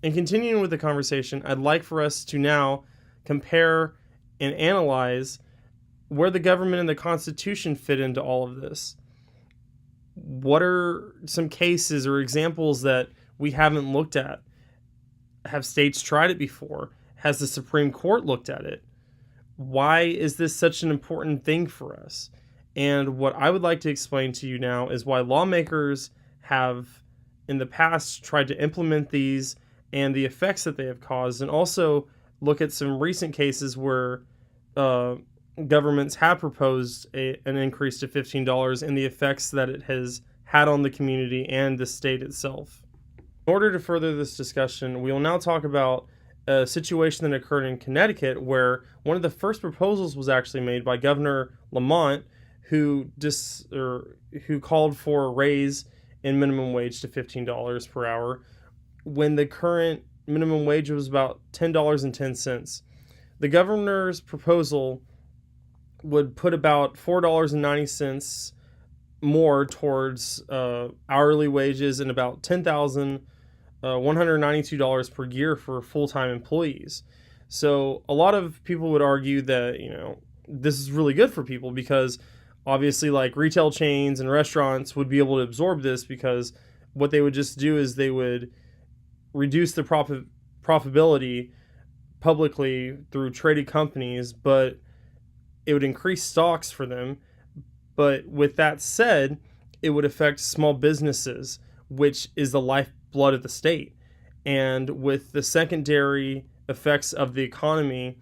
And continuing with the conversation, I'd like for us to now compare and analyze where the government and the Constitution fit into all of this. What are some cases or examples that we haven't looked at? Have states tried it before? Has the Supreme Court looked at it? Why is this such an important thing for us? And what I would like to explain to you now is why lawmakers have in the past tried to implement these and the effects that they have caused, and also look at some recent cases where governments have proposed an increase to $15 and the effects that it has had on the community and the state itself. In order to further this discussion, we will now talk about a situation that occurred in Connecticut where one of the first proposals was actually made by Governor Lamont, who called for a raise in minimum wage to $15 per hour when the current minimum wage was about $10.10. The governor's proposal would put about $4.90 more towards hourly wages and about $10,192 per year for full-time employees. So a lot of people would argue that, this is really good for people because obviously like retail chains and restaurants would be able to absorb this because what they would just do is they would reduce the profitability publicly through traded companies, but it would increase stocks for them. But with that said, it would affect small businesses, which is the lifeblood of the state. And with the secondary effects of the economy,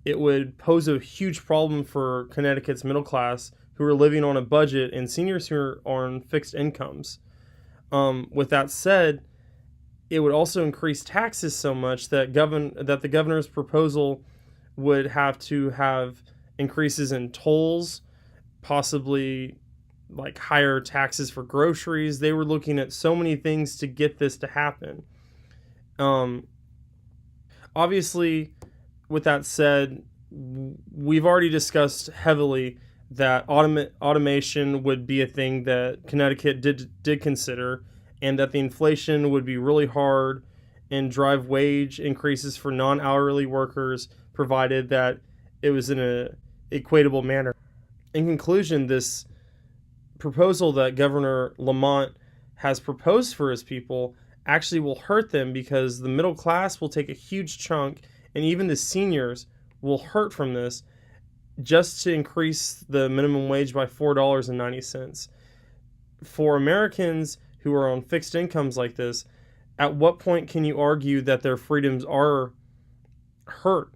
it would pose a huge problem for Connecticut's middle class who are living on a budget and seniors who are on fixed incomes. With that said, it would also increase taxes so much that the governor's proposal would have to have increases in tolls, possibly like higher taxes for groceries. They were looking at so many things to get this to happen. Obviously, with that said, we've already discussed heavily that automation would be a thing that Connecticut did consider, and that the inflation would be really hard and drive wage increases for non-hourly workers, provided that it was in an equitable manner. In conclusion, this proposal that Governor Lamont has proposed for his people actually will hurt them because the middle class will take a huge chunk, and even the seniors will hurt from this just to increase the minimum wage by $4.90. For Americans who are on fixed incomes like this, at what point can you argue that their freedoms are hurt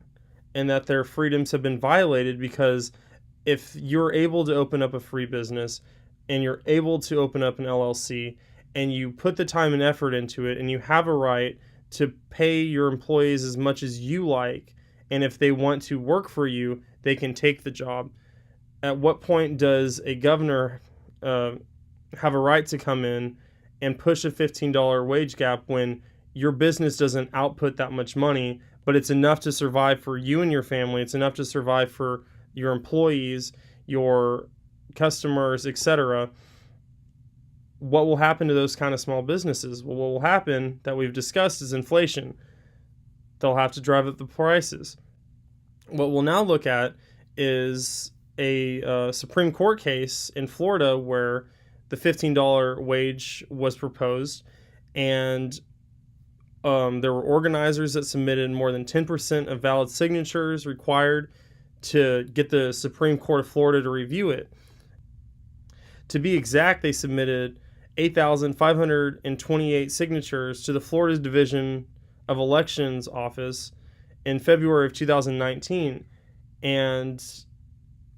and that their freedoms have been violated? Because if you're able to open up a free business and you're able to open up an LLC and you put the time and effort into it and you have a right to pay your employees as much as you like, and if they want to work for you, they can take the job. At what point does a governor have a right to come in and push a $15 wage gap when your business doesn't output that much money, but it's enough to survive for you and your family, it's enough to survive for your employees, your customers, etc.? What will happen to those kind of small businesses? Well, what will happen that we've discussed is inflation. They'll have to drive up the prices. What we'll now look at is a Supreme Court case in Florida where the $15 wage was proposed, and there were organizers that submitted more than 10% of valid signatures required to get the Supreme Court of Florida to review it. To be exact, they submitted 8,528 signatures to the Florida Division of Elections office in February of 2019. And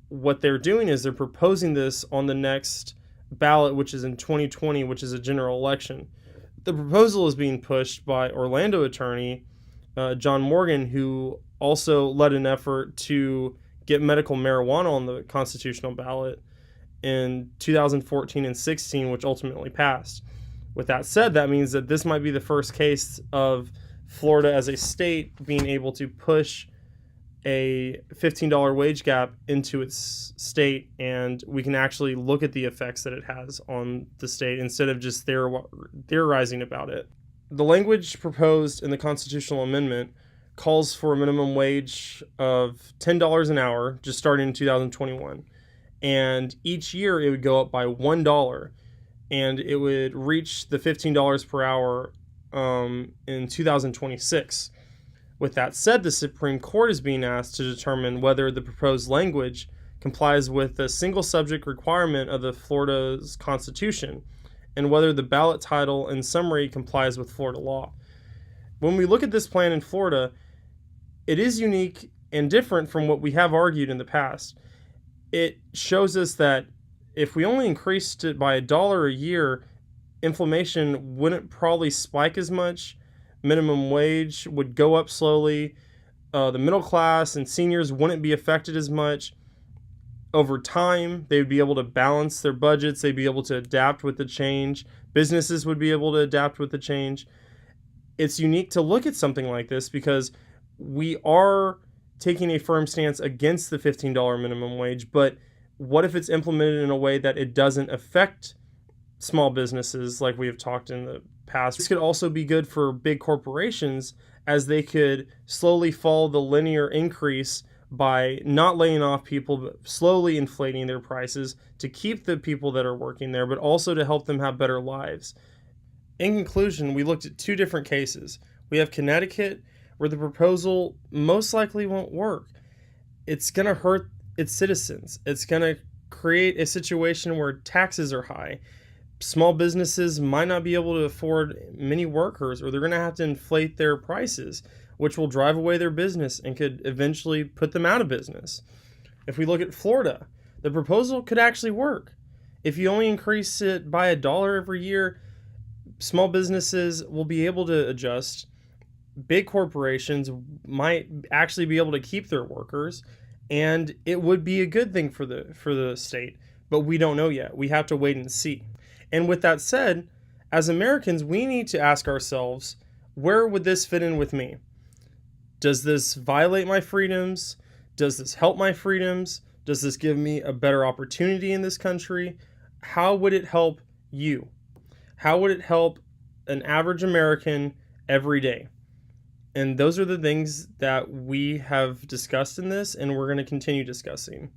what they're doing is they're proposing this on the next ballot, which is in 2020, which is a general election. The proposal is being pushed by Orlando attorney John Morgan, who also led an effort to get medical marijuana on the constitutional ballot in 2014 and 16, which ultimately passed. With that said, that means that this might be the first case of Florida as a state being able to push a $15 wage gap into its state, and we can actually look at the effects that it has on the state instead of just theorizing about it. The language proposed in the constitutional amendment calls for a minimum wage of $10 an hour, just starting in 2021. And each year it would go up by $1, and it would reach the $15 per hour in 2026. With that said, the Supreme Court is being asked to determine whether the proposed language complies with the single subject requirement of the Florida's Constitution, and whether the ballot title and summary complies with Florida law. When we look at this plan in Florida, it is unique and different from what we have argued in the past. It shows us that if we only increased it by $1 a year, inflation wouldn't probably spike as much. Minimum wage would go up slowly. The middle class and seniors wouldn't be affected as much. Over time, they would be able to balance their budgets. They'd be able to adapt with the change. Businesses would be able to adapt with the change. It's unique to look at something like this because we are taking a firm stance against the $15 minimum wage, but what if it's implemented in a way that it doesn't affect small businesses like we have talked in the past? This could also be good for big corporations, as they could slowly follow the linear increase by not laying off people, but slowly inflating their prices to keep the people that are working there, but also to help them have better lives. In conclusion, we looked at two different cases. We have Connecticut, where the proposal most likely won't work. It's going to hurt its citizens. It's going to create a situation where taxes are high. Small businesses might not be able to afford many workers, or they're going to have to inflate their prices, which will drive away their business and could eventually put them out of business. If we look at Florida, the proposal could actually work. If you only increase it by $1 every year, small businesses will be able to adjust. Big corporations might actually be able to keep their workers, and it would be a good thing for the state. But we don't know yet. We have to wait and see. And with that said, as Americans, we need to ask ourselves, where would this fit in with me? Does this violate my freedoms? Does this help my freedoms? Does this give me a better opportunity in this country? How would it help you? How would it help an average American every day? And those are the things that we have discussed in this, and we're going to continue discussing.